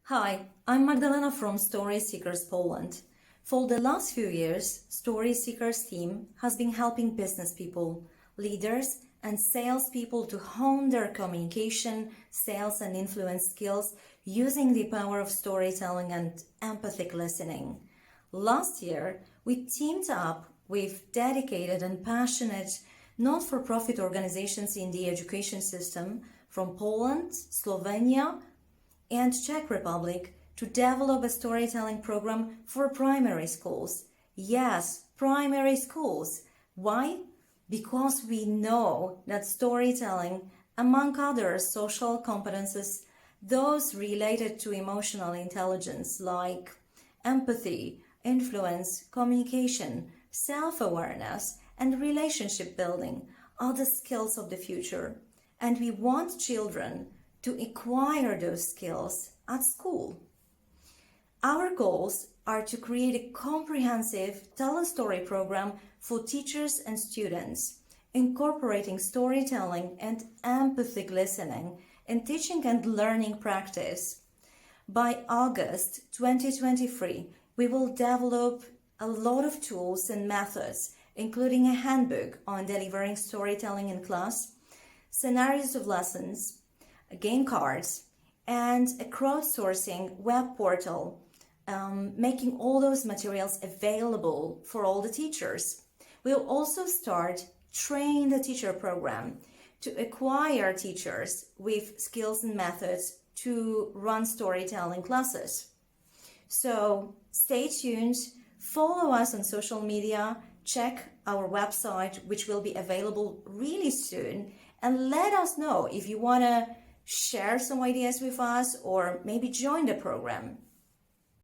Hi, I'm Magdalena from Story Seekers Poland. For the last few years, Story Seekers team has been helping business people, leaders, and salespeople to hone their communication, sales, and influence skills using the power of storytelling and empathic listening. Last year, we teamed up with dedicated and passionate not-for-profit organizations in the education system from Poland, Slovenia, and Czech Republic to develop a storytelling program for primary schools. Yes, primary schools. Why? Because we know that storytelling, among other social competences, those related to emotional intelligence like empathy, influence, communication, self-awareness, and relationship building are the skills of the future. And we want children to acquire those skills at school. Our goals are to create a comprehensive Tell a Story program for teachers and students, incorporating storytelling and empathic listening in teaching and learning practice. By August 2023, we will develop a lot of tools and methods, including a handbook on delivering storytelling in class, scenarios of lessons, game cards, and a crowdsourcing web portal, making all those materials available for all the teachers. We'll also start Train the Teacher program to acquire teachers with skills and methods to run storytelling classes. So stay tuned, follow us on social media, check our website, which will be available really soon, and let us know if you want to share some ideas with us or maybe join the program.